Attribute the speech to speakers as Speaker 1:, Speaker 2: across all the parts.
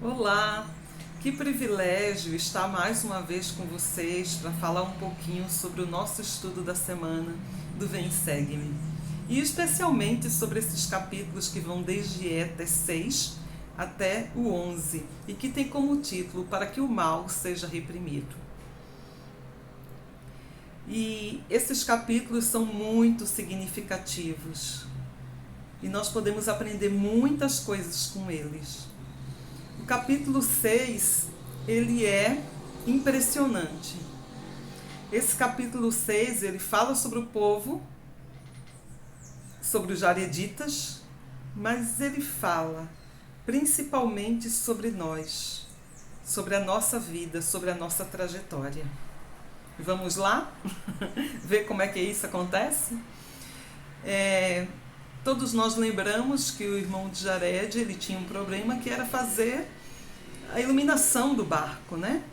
Speaker 1: Olá, que privilégio estar mais uma vez com vocês para falar um pouquinho sobre o nosso estudo da semana do Vem e Segue-me. E especialmente sobre esses capítulos que vão desde Éter 6 até o 11 e que tem como título Para que o mal seja reprimido. E esses capítulos são muito significativos e nós podemos aprender muitas coisas com eles. O capítulo 6, ele é impressionante. Esse capítulo 6, ele fala sobre o povo, sobre os jareditas, mas ele fala principalmente sobre nós, sobre a nossa vida, sobre a nossa trajetória. Vamos lá? Ver como é que isso acontece? Todos nós lembramos que o irmão de Jared, ele tinha um problema que era fazer a iluminação do barco, né?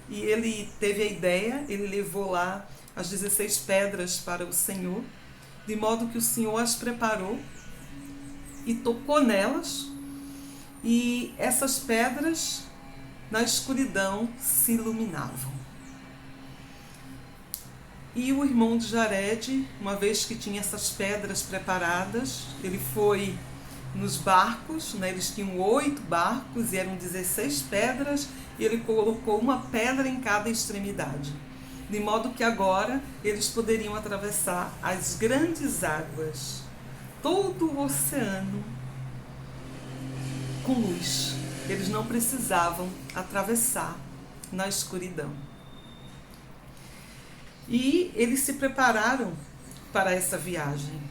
Speaker 1: E ele teve a ideia, ele levou lá as 16 pedras para o Senhor, de modo que o Senhor as preparou e tocou nelas, e essas pedras na escuridão se iluminavam. E o irmão de Jared, uma vez que tinha essas pedras preparadas, ele foi nos barcos, né? Eles tinham 8 barcos e eram 16 pedras, e ele colocou uma pedra em cada extremidade, de modo que agora eles poderiam atravessar as grandes águas, todo o oceano, com luz. Eles não precisavam atravessar na escuridão. E eles se prepararam para essa viagem,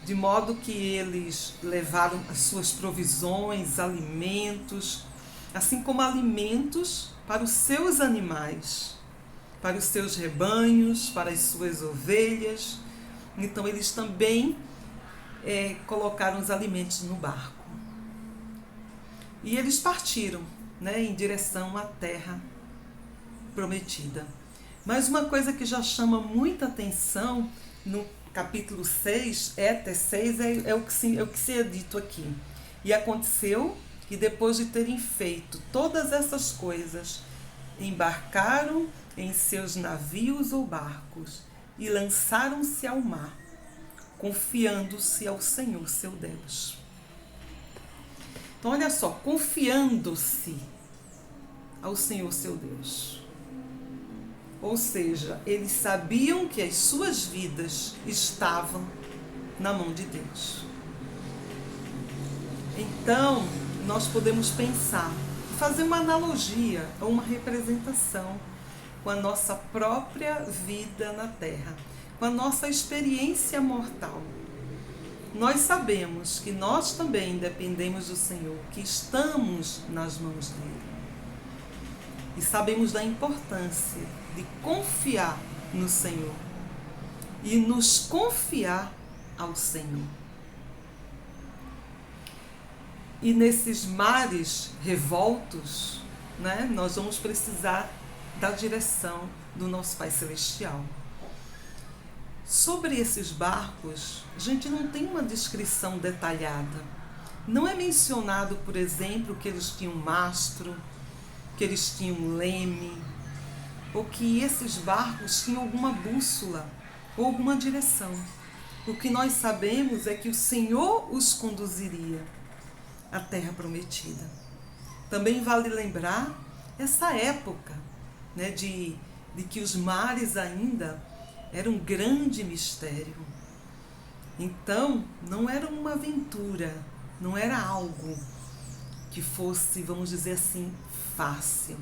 Speaker 1: de modo que eles levaram as suas provisões, alimentos, assim como alimentos para os seus animais, para os seus rebanhos, para as suas ovelhas. Então eles também colocaram os alimentos no barco. E eles partiram, né, em direção à terra prometida. Mas uma coisa que já chama muita atenção no capítulo 6, Éter 6, é o que se é dito aqui. E aconteceu que depois de terem feito todas essas coisas, embarcaram em seus navios ou barcos e lançaram-se ao mar, confiando-se ao Senhor seu Deus. Então olha só, confiando-se ao Senhor seu Deus. Ou seja, eles sabiam que as suas vidas estavam na mão de Deus. Então, nós podemos pensar, fazer uma analogia ou uma representação com a nossa própria vida na Terra, com a nossa experiência mortal. Nós sabemos que nós também dependemos do Senhor, que estamos nas mãos dele. E sabemos da importância de confiar no Senhor e nos confiar ao Senhor. E nesses mares revoltos, né, nós vamos precisar da direção do nosso Pai Celestial. Sobre esses barcos, a gente não tem uma descrição detalhada. Não é mencionado, por exemplo, que eles tinham mastro, que eles tinham leme, ou que esses barcos tinham alguma bússola ou alguma direção. O que nós sabemos é que o Senhor os conduziria à terra prometida. Também vale lembrar essa época, né, de que os mares ainda eram um grande mistério. Então, não era uma aventura, não era algo que fosse, vamos dizer assim, fácil.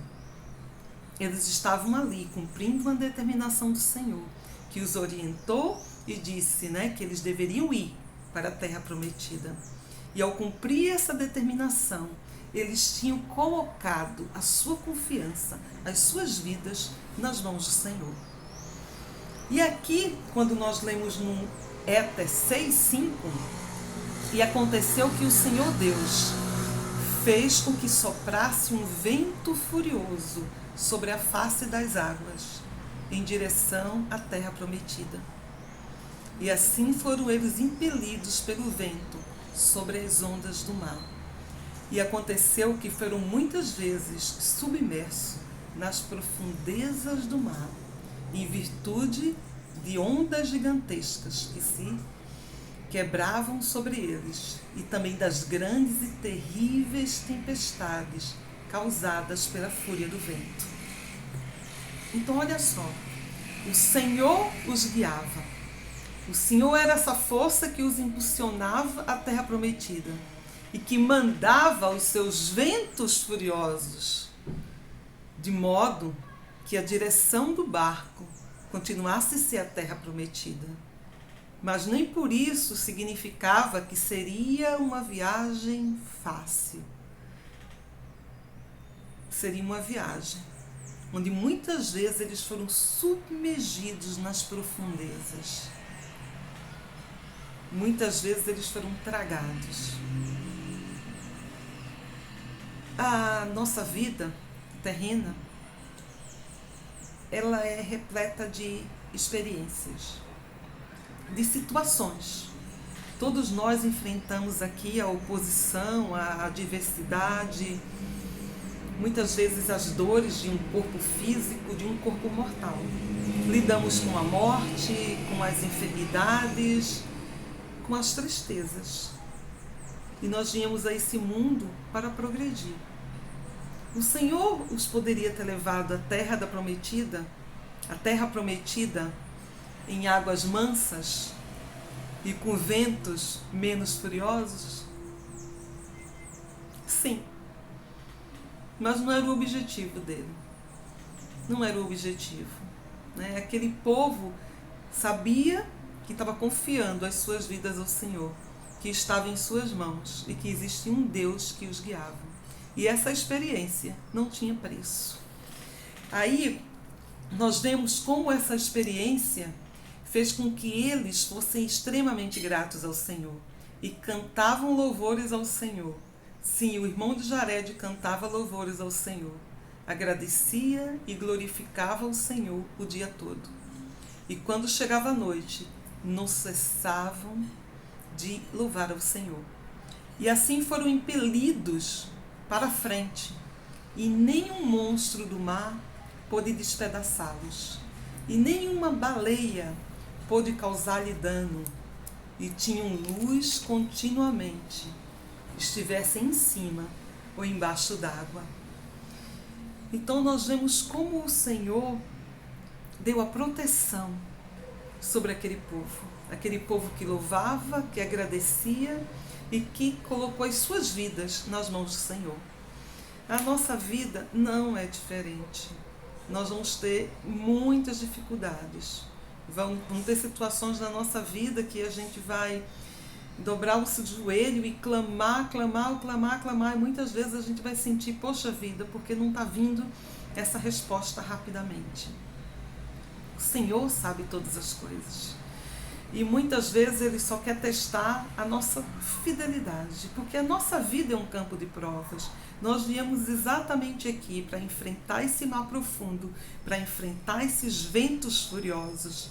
Speaker 1: Eles estavam ali cumprindo uma determinação do Senhor, que os orientou e disse, né, que eles deveriam ir para a terra prometida. E ao cumprir essa determinação, eles tinham colocado a sua confiança, as suas vidas nas mãos do Senhor. E aqui, quando nós lemos no Éter 6:5, e aconteceu que o Senhor Deus fez com que soprasse um vento furioso sobre a face das águas, em direção à terra prometida. E assim foram eles impelidos pelo vento sobre as ondas do mar. E aconteceu que foram muitas vezes submersos nas profundezas do mar, em virtude de ondas gigantescas que se quebravam sobre eles, e também das grandes e terríveis tempestades causadas pela fúria do vento. Então olha só, o Senhor os guiava. O Senhor era essa força que os impulsionava à terra prometida e que mandava os seus ventos furiosos, de modo que a direção do barco continuasse a ser a terra prometida. Mas nem por isso significava que seria uma viagem fácil. Seria uma viagem onde muitas vezes eles foram submergidos nas profundezas. Muitas vezes eles foram tragados. A nossa vida terrena, ela é repleta de experiências, de situações. Todos nós enfrentamos aqui a oposição, a adversidade, muitas vezes as dores de um corpo físico, de um corpo mortal. Lidamos com a morte, com as enfermidades, com as tristezas. E nós viemos a esse mundo para progredir. O Senhor os poderia ter levado à terra da prometida, a terra prometida em águas mansas e com ventos menos furiosos? Sim. Mas não era o objetivo dele. Não era o objetivo. Né? Aquele povo sabia que estava confiando as suas vidas ao Senhor, que estava em suas mãos e que existia um Deus que os guiava. E essa experiência não tinha preço. Aí nós vemos como essa experiência fez com que eles fossem extremamente gratos ao Senhor e cantavam louvores ao Senhor. Sim, o irmão de Jared cantava louvores ao Senhor, agradecia e glorificava o Senhor o dia todo. E quando chegava a noite, não cessavam de louvar ao Senhor. E assim foram impelidos para a frente, e nenhum monstro do mar pôde despedaçá-los, e nenhuma baleia pôde causar-lhe dano, e tinham luz continuamente, estivessem em cima ou embaixo d'água. Então nós vemos como o Senhor deu a proteção sobre aquele povo que louvava, que agradecia e que colocou as suas vidas nas mãos do Senhor. A nossa vida não é diferente. Nós vamos ter muitas dificuldades. Vão ter situações na nossa vida que a gente vai dobrar o seu joelho e clamar, e muitas vezes a gente vai sentir, poxa vida, porque não está vindo essa resposta rapidamente. O Senhor sabe todas as coisas. E muitas vezes Ele só quer testar a nossa fidelidade, porque a nossa vida é um campo de provas. Nós viemos exatamente aqui para enfrentar esse mar profundo, para enfrentar esses ventos furiosos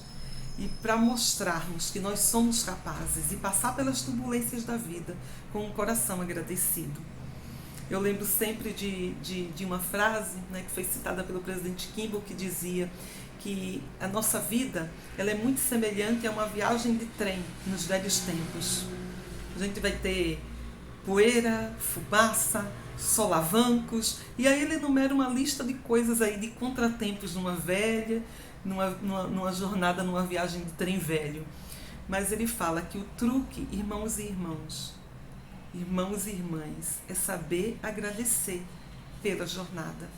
Speaker 1: e para mostrarmos que nós somos capazes de passar pelas turbulências da vida com um coração agradecido. Eu lembro sempre de uma frase, né, que foi citada pelo presidente Kimball, que dizia que a nossa vida ela é muito semelhante a uma viagem de trem nos velhos tempos. A gente vai ter poeira, fumaça, solavancos, e aí ele enumera uma lista de coisas aí, de contratempos numa jornada, numa viagem de trem velho. Mas ele fala que o truque, irmãos e irmãs, irmãos e irmãs, é saber agradecer pela jornada.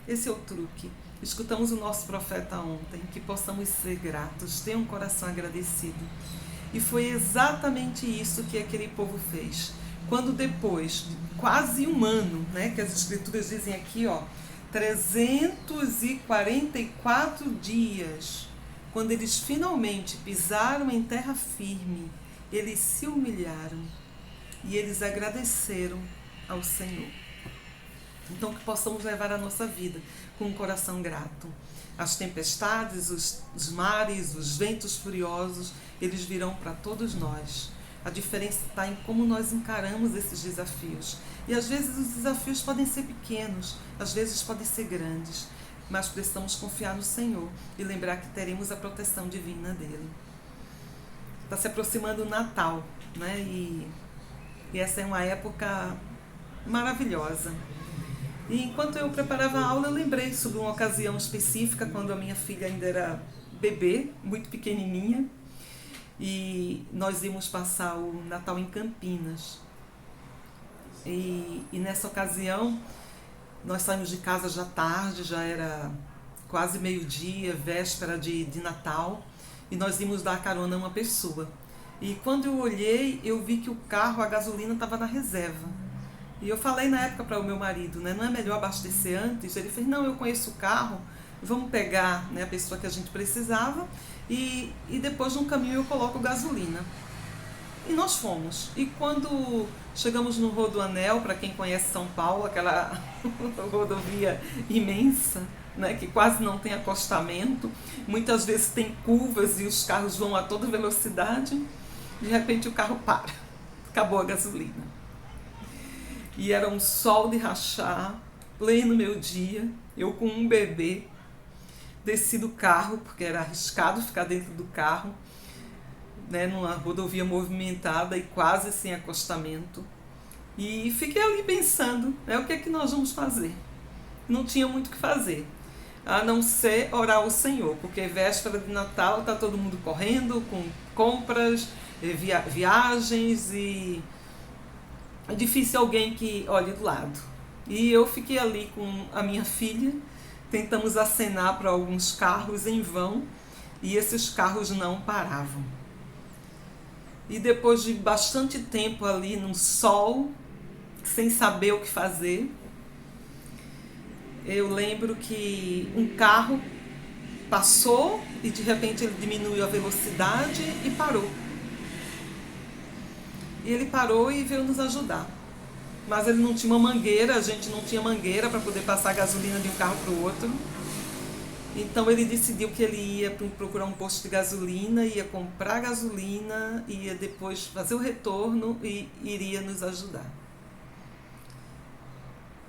Speaker 1: Esse é o truque. Escutamos o nosso profeta ontem, que possamos ser gratos, ter um coração agradecido. E foi exatamente isso que aquele povo fez. Quando depois de quase um ano, né, que as escrituras dizem aqui, 344 dias, quando eles finalmente pisaram em terra firme, eles se humilharam e eles agradeceram ao Senhor. Então que possamos levar a nossa vida com um coração grato. As tempestades, os mares, os ventos furiosos, eles virão para todos nós. A diferença está em como nós encaramos esses desafios. E às vezes os desafios podem ser pequenos, às vezes podem ser grandes, mas precisamos confiar no Senhor e lembrar que teremos a proteção divina dele. Está se aproximando o Natal, né? E essa é uma época maravilhosa. E enquanto eu preparava a aula, eu lembrei sobre uma ocasião específica, quando a minha filha ainda era bebê, muito pequenininha, e nós íamos passar o Natal em Campinas. E nessa ocasião, nós saímos de casa já tarde, já era quase meio-dia, véspera de Natal, e nós íamos dar carona a uma pessoa. E quando eu olhei, eu vi que o carro, a gasolina estava na reserva. E eu falei na época para o meu marido, né, não é melhor abastecer antes? Ele fez, não, eu conheço o carro, vamos pegar, né, a pessoa que a gente precisava e depois no caminho eu coloco gasolina. E nós fomos. E quando chegamos no Rodoanel, para quem conhece São Paulo, aquela rodovia imensa, né, que quase não tem acostamento, muitas vezes tem curvas e os carros vão a toda velocidade, de repente o carro para, acabou a gasolina. E era um sol de rachar, pleno meu dia, eu com um bebê, desci do carro, porque era arriscado ficar dentro do carro, né, numa rodovia movimentada e quase sem acostamento. E fiquei ali pensando, né, o que é que nós vamos fazer? Não tinha muito o que fazer, a não ser orar ao Senhor, porque véspera de Natal está todo mundo correndo, com compras, viagens, e é difícil alguém que olhe do lado. E eu fiquei ali com a minha filha, tentamos acenar para alguns carros em vão, e esses carros não paravam. E depois de bastante tempo ali no sol, sem saber o que fazer, eu lembro que um carro passou e de repente ele diminuiu a velocidade e parou. E ele parou e veio nos ajudar. Mas ele não tinha uma mangueira, a gente não tinha mangueira para poder passar a gasolina de um carro para o outro. Então ele decidiu que ele ia procurar um posto de gasolina, ia comprar gasolina, ia depois fazer o retorno e iria nos ajudar.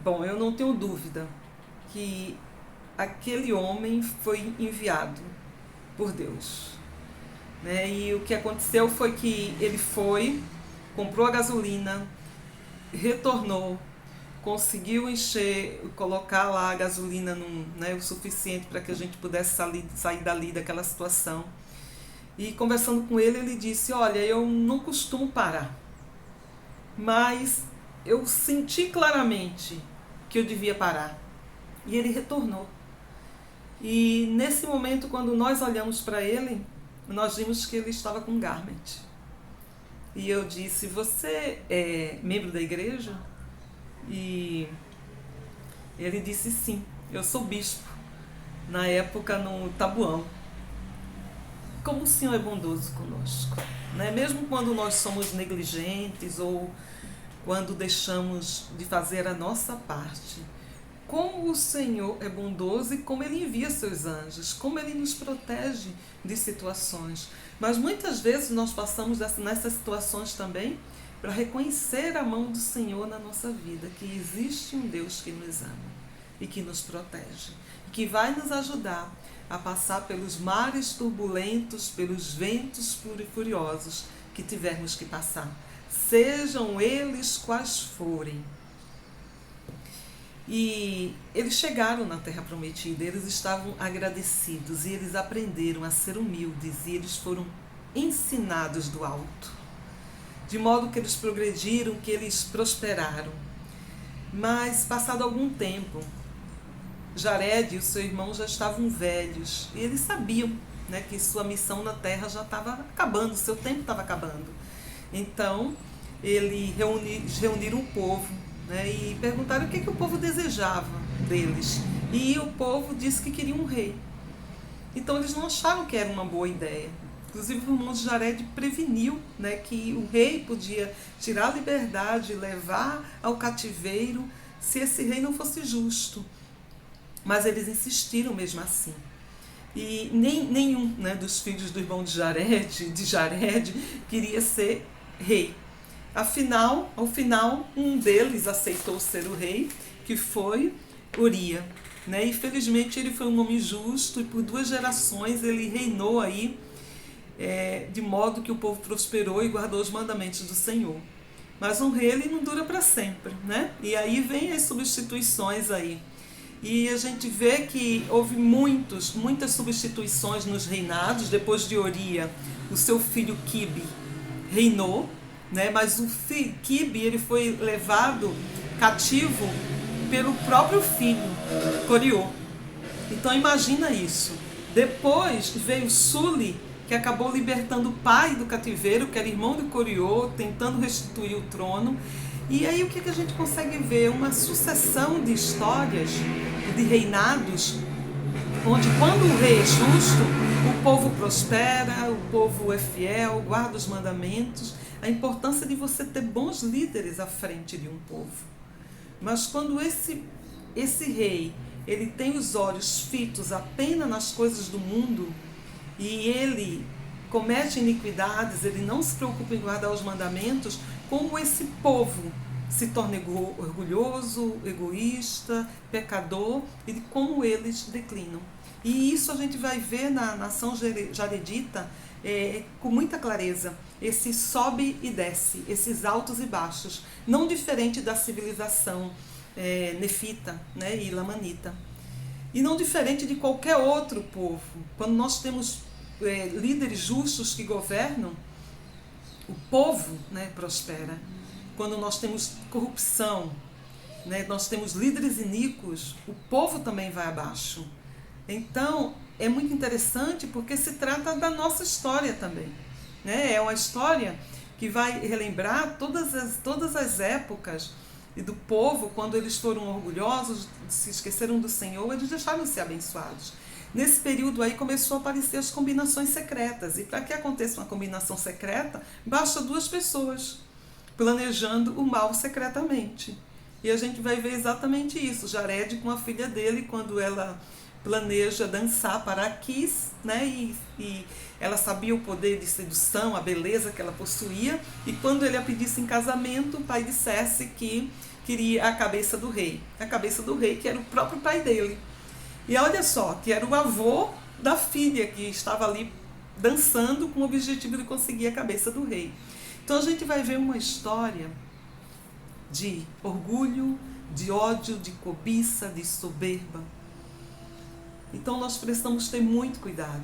Speaker 1: Bom, eu não tenho dúvida que aquele homem foi enviado por Deus, né? E o que aconteceu foi que ele foi, comprou a gasolina, retornou, conseguiu encher, colocar lá a gasolina o suficiente para que a gente pudesse sair dali daquela situação. E conversando com ele, ele disse, olha, eu não costumo parar, mas eu senti claramente que eu devia parar. E ele retornou. E nesse momento, quando nós olhamos para ele, nós vimos que ele estava com um garment. E eu disse, você é membro da igreja? E ele disse, sim, eu sou bispo, na época no Tabuão. Como o Senhor é bondoso conosco, né? Mesmo quando nós somos negligentes ou quando deixamos de fazer a nossa parte, como o Senhor é bondoso e como Ele envia seus anjos, como Ele nos protege de situações. Mas muitas vezes nós passamos nessas situações também para reconhecer a mão do Senhor na nossa vida, que existe um Deus que nos ama e que nos protege, que vai nos ajudar a passar pelos mares turbulentos, pelos ventos furiosos que tivermos que passar, sejam eles quais forem. E eles chegaram na Terra Prometida, eles estavam agradecidos e eles aprenderam a ser humildes e eles foram ensinados do alto, de modo que eles progrediram, que eles prosperaram. Mas, passado algum tempo, Jared e o seu irmão já estavam velhos e eles sabiam, né, que sua missão na Terra já estava acabando, seu tempo estava acabando. Então, eles reuniram o povo, né, e perguntaram o que o povo desejava deles. E o povo disse que queria um rei. Então eles não acharam que era uma boa ideia. Inclusive o irmão de Jared preveniu, né, que o rei podia tirar a liberdade, levar ao cativeiro, se esse rei não fosse justo. Mas eles insistiram mesmo assim. E nenhum, né, dos filhos do irmão de Jared queria ser rei. Ao final, um deles aceitou ser o rei, que foi Uria. Né? E felizmente ele foi um homem justo e por 2 gerações ele reinou aí, de modo que o povo prosperou e guardou os mandamentos do Senhor. Mas um rei ele não dura para sempre, né? E aí vem as substituições aí. E a gente vê que houve muitas substituições nos reinados. Depois de Uria, o seu filho Quibe reinou, né? Mas o Quibe ele foi levado cativo pelo próprio filho, Coriô. Então imagina isso. Depois veio Suli, que acabou libertando o pai do cativeiro, que era irmão de Coriô, tentando restituir o trono. E aí o que a gente consegue ver? Uma sucessão de histórias, de reinados, onde quando o rei é justo, o povo prospera, o povo é fiel, guarda os mandamentos. A importância de você ter bons líderes à frente de um povo. Mas quando esse rei ele tem os olhos fitos apenas nas coisas do mundo e ele comete iniquidades, ele não se preocupa em guardar os mandamentos, como esse povo se torna orgulhoso, egoísta, pecador, e de como eles declinam. E isso a gente vai ver na nação jaredita com muita clareza. Esse sobe e desce, esses altos e baixos, não diferente da civilização nefita, né, e lamanita. E não diferente de qualquer outro povo. Quando nós temos líderes justos que governam, o povo, né, prospera. Quando nós temos corrupção, né, nós temos líderes iníquos, o povo também vai abaixo. Então, é muito interessante porque se trata da nossa história também. Né? É uma história que vai relembrar todas as épocas do povo, quando eles foram orgulhosos, se esqueceram do Senhor, eles deixaram de ser abençoados. Nesse período aí começou a aparecer as combinações secretas. E para que aconteça uma combinação secreta, basta 2 pessoas planejando o mal secretamente. E a gente vai ver exatamente isso. Jared com a filha dele, quando ela planeja dançar para Aquis, né? E ela sabia o poder de sedução, a beleza que ela possuía, e quando ele a pedisse em casamento, o pai dissesse que queria a cabeça do rei. A cabeça do rei, que era o próprio pai dele. E olha só, que era o avô da filha que estava ali dançando com o objetivo de conseguir a cabeça do rei. Então a gente vai ver uma história de orgulho, de ódio, de cobiça, de soberba. Então nós precisamos ter muito cuidado,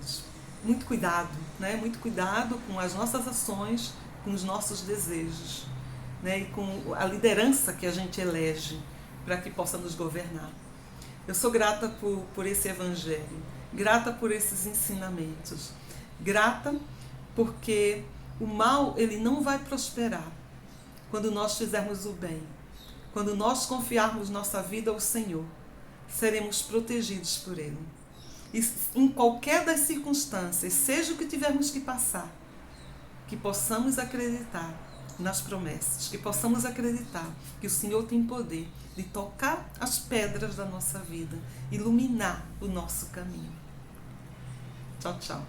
Speaker 1: né? Muito cuidado com as nossas ações, com os nossos desejos, né? E com a liderança que a gente elege para que possa nos governar. Eu sou grata por esse evangelho, grata por esses ensinamentos, grata porque o mal ele não vai prosperar quando nós fizermos o bem. Quando nós confiarmos nossa vida ao Senhor, seremos protegidos por Ele. E em qualquer das circunstâncias, seja o que tivermos que passar, que possamos acreditar nas promessas, que possamos acreditar que o Senhor tem poder de tocar as pedras da nossa vida, iluminar o nosso caminho. Tchau, tchau.